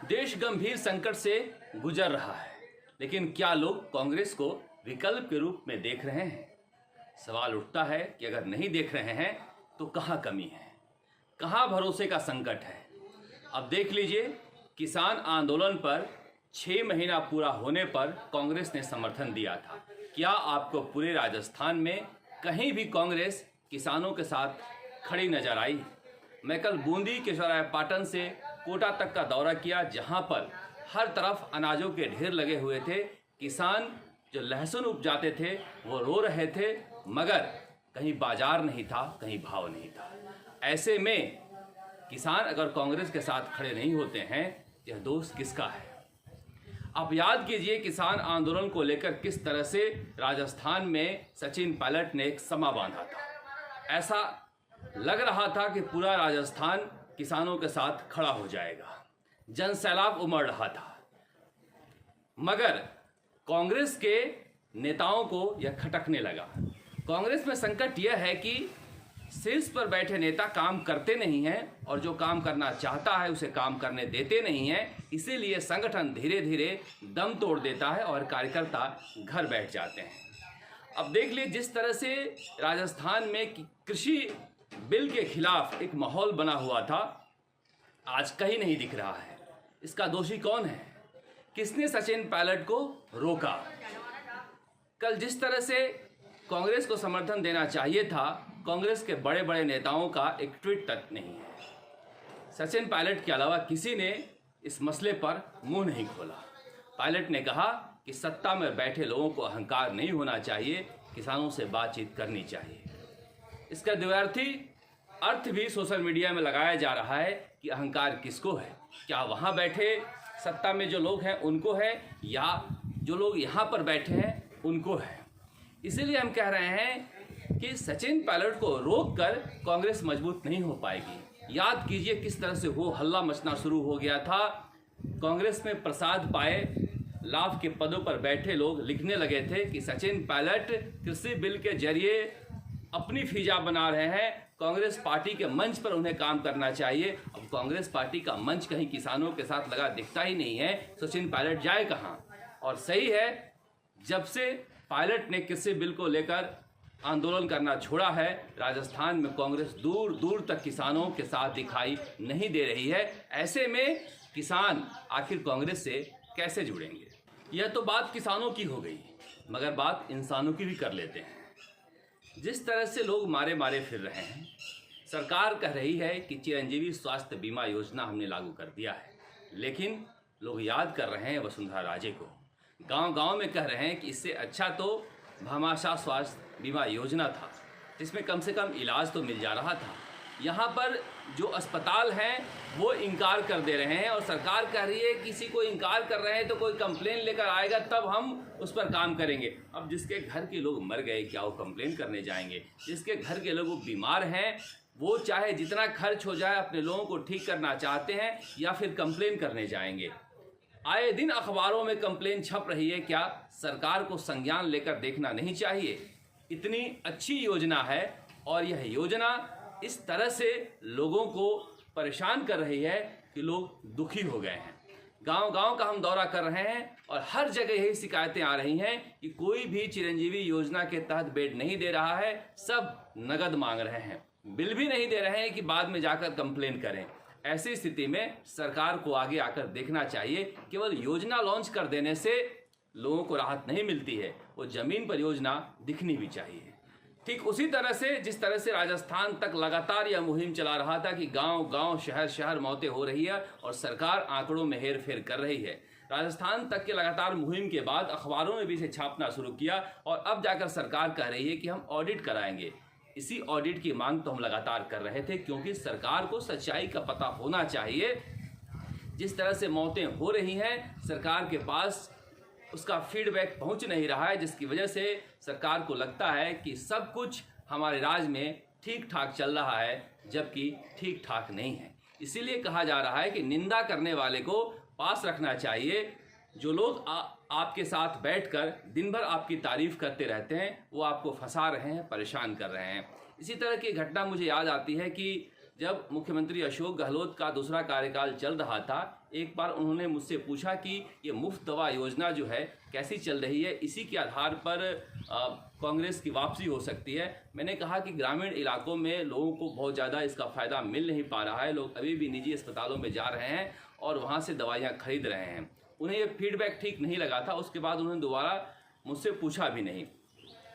देश गंभीर संकट से गुजर रहा है, लेकिन क्या लोग कांग्रेस को विकल्प के रूप में देख रहे हैं? सवाल उठता है कि अगर नहीं देख रहे हैं तो कहाँ कमी है, कहाँ भरोसे का संकट है। अब देख लीजिए, किसान आंदोलन पर 6 महीना पूरा होने पर कांग्रेस ने समर्थन दिया था। क्या आपको पूरे राजस्थान में कहीं भी कांग्रेस किसानों के साथ खड़ी नजर आई? मैं कल बूंदी केशवराय पाटन से कोटा तक का दौरा किया, जहां पर हर तरफ अनाजों के ढेर लगे हुए थे। किसान जो लहसुन उपजाते थे वो रो रहे थे, मगर कहीं बाजार नहीं था, कहीं भाव नहीं था। ऐसे में किसान अगर कांग्रेस के साथ खड़े नहीं होते हैं, यह दोष किसका है? आप याद कीजिए, किसान आंदोलन को लेकर किस तरह से राजस्थान में सचिन पायलट ने एक समा बांधा था। ऐसा लग रहा था कि पूरा राजस्थान किसानों के साथ खड़ा हो जाएगा, जन सैलाब उमड़ रहा था। मगर कांग्रेस के नेताओं को यह खटकने लगा। कांग्रेस में संकट यह है कि शीर्ष पर बैठे नेता काम करते नहीं हैं और जो काम करना चाहता है उसे काम करने देते नहीं हैं। इसीलिए संगठन धीरे धीरे दम तोड़ देता है और कार्यकर्ता घर बैठ जाते हैं। अब देख लीजिए, जिस तरह से राजस्थान में कृषि बिल के खिलाफ एक माहौल बना हुआ था, आज कहीं नहीं दिख रहा है। इसका दोषी कौन है? किसने सचिन पायलट को रोका? कल जिस तरह से कांग्रेस को समर्थन देना चाहिए था, कांग्रेस के बड़े बड़े नेताओं का एक ट्वीट तक नहीं है। सचिन पायलट के अलावा किसी ने इस मसले पर मुंह नहीं खोला। पायलट ने कहा कि सत्ता में बैठे लोगों को अहंकार नहीं होना चाहिए, किसानों से बातचीत करनी चाहिए। इसका द्व्यर्थी अर्थ भी सोशल मीडिया में लगाया जा रहा है कि अहंकार किसको है? क्या वहाँ बैठे सत्ता में जो लोग हैं उनको है, या जो लोग यहाँ पर बैठे हैं उनको है? इसीलिए हम कह रहे हैं कि सचिन पायलट को रोककर कांग्रेस मजबूत नहीं हो पाएगी। याद कीजिए किस तरह से वो हल्ला मचना शुरू हो गया था। कांग्रेस में प्रसाद पाए लाभ के पदों पर बैठे लोग लिखने लगे थे कि सचिन पायलट कृषि बिल के जरिए अपनी फीजा बना रहे हैं, कांग्रेस पार्टी के मंच पर उन्हें काम करना चाहिए। अब कांग्रेस पार्टी का मंच कहीं किसानों के साथ लगा दिखता ही नहीं है, सचिन पायलट जाए कहाँ? और सही है, जब से पायलट ने कृषि बिल को लेकर आंदोलन करना छोड़ा है, राजस्थान में कांग्रेस दूर दूर तक किसानों के साथ दिखाई नहीं दे रही है। ऐसे में किसान आखिर कांग्रेस से कैसे जुड़ेंगे? यह तो बात किसानों की हो गई, मगर बात इंसानों की भी कर लेते हैं। जिस तरह से लोग मारे मारे फिर रहे हैं, सरकार कह रही है कि चिरंजीवी स्वास्थ्य बीमा योजना हमने लागू कर दिया है, लेकिन लोग याद कर रहे हैं वसुंधरा राजे को। गांव गांव में कह रहे हैं कि इससे अच्छा तो भामाशाह स्वास्थ्य बीमा योजना था, जिसमें कम से कम इलाज तो मिल जा रहा था। यहाँ पर जो अस्पताल हैं वो इनकार कर दे रहे हैं और सरकार कह रही है किसी को इनकार कर रहे हैं तो कोई कंप्लेन लेकर आएगा तब हम उस पर काम करेंगे। अब जिसके घर के लोग मर गए, क्या वो कंप्लेन करने जाएंगे? जिसके घर के लोग बीमार हैं, वो चाहे जितना खर्च हो जाए अपने लोगों को ठीक करना चाहते हैं या फिर कंप्लेन करने जाएंगे? आए दिन अखबारों में कंप्लेन छप रही है, क्या सरकार को संज्ञान लेकर देखना नहीं चाहिए? इतनी अच्छी योजना है और यह योजना इस तरह से लोगों को परेशान कर रही है कि लोग दुखी हो गए हैं। गांव गांव का हम दौरा कर रहे हैं और हर जगह यही शिकायतें आ रही हैं कि कोई भी चिरंजीवी योजना के तहत बेड नहीं दे रहा है, सब नगद मांग रहे हैं, बिल भी नहीं दे रहे हैं कि बाद में जाकर कंप्लेन करें। ऐसी स्थिति में सरकार को आगे आकर देखना चाहिए। केवल योजना लॉन्च कर देने से लोगों को राहत नहीं मिलती है, वो जमीन पर योजना दिखनी भी चाहिए। ठीक उसी तरह से जिस तरह से राजस्थान तक लगातार यह मुहिम चला रहा था कि गांव गांव शहर शहर मौतें हो रही है और सरकार आंकड़ों में हेर फेर कर रही है, राजस्थान तक के लगातार मुहिम के बाद अखबारों में भी इसे छापना शुरू किया और अब जाकर सरकार कह रही है कि हम ऑडिट कराएंगे। इसी ऑडिट की मांग तो हम लगातार कर रहे थे, क्योंकि सरकार को सच्चाई का पता होना चाहिए। जिस तरह से मौतें हो रही हैं, सरकार के पास उसका फीडबैक पहुंच नहीं रहा है, जिसकी वजह से सरकार को लगता है कि सब कुछ हमारे राज्य में ठीक ठाक चल रहा है, जबकि ठीक ठाक नहीं है। इसीलिए कहा जा रहा है कि निंदा करने वाले को पास रखना चाहिए। जो लोग आपके साथ बैठकर दिन भर आपकी तारीफ करते रहते हैं, वो आपको फंसा रहे हैं, परेशान कर रहे हैं। इसी तरह की घटना मुझे याद आती है कि जब मुख्यमंत्री अशोक गहलोत का दूसरा कार्यकाल चल रहा था, एक बार उन्होंने मुझसे पूछा कि ये मुफ्त दवा योजना जो है कैसी चल रही है, इसी के आधार पर कांग्रेस की वापसी हो सकती है। मैंने कहा कि ग्रामीण इलाकों में लोगों को बहुत ज़्यादा इसका फ़ायदा मिल नहीं पा रहा है। लोग अभी भी निजी अस्पतालों में जा रहे हैं और वहाँ से दवाइयाँ खरीद रहे हैं। उन्हें ये फीडबैक ठीक नहीं लगा था। उसके बाद उन्होंने दोबारा मुझसे पूछा भी नहीं।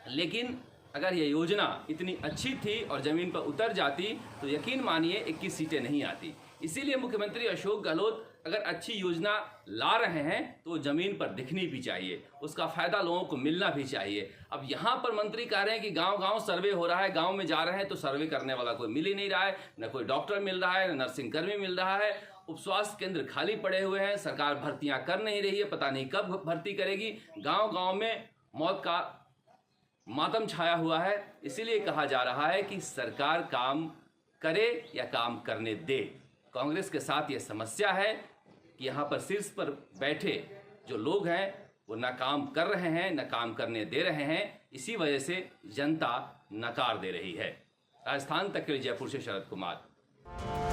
लेकिन अगर ये योजना इतनी अच्छी थी और ज़मीन पर उतर जाती तो यकीन मानिए 21 सीटें नहीं आती। इसीलिए मुख्यमंत्री अशोक गहलोत अगर अच्छी योजना ला रहे हैं तो ज़मीन पर दिखनी भी चाहिए, उसका फ़ायदा लोगों को मिलना भी चाहिए। अब यहाँ पर मंत्री कह रहे हैं कि गांव-गांव सर्वे हो रहा है, गांव में जा रहे हैं तो सर्वे करने वाला कोई मिल ही नहीं रहा है, न कोई डॉक्टर मिल रहा है, न नर्सिंग कर्मी मिल रहा है, उप स्वास्थ्य केंद्र खाली पड़े हुए हैं, सरकार भर्तियाँ कर नहीं रही है, पता नहीं कब भर्ती करेगी। गाँव-गाँव में मौत का मातम छाया हुआ है। इसीलिए कहा जा रहा है कि सरकार काम करे या काम करने दे। कांग्रेस के साथ ये समस्या है कि यहाँ पर शीर्ष पर बैठे जो लोग हैं वो ना काम कर रहे हैं, ना काम करने दे रहे हैं। इसी वजह से जनता नकार दे रही है। राजस्थान तक के लिए जयपुर से शरद कुमार।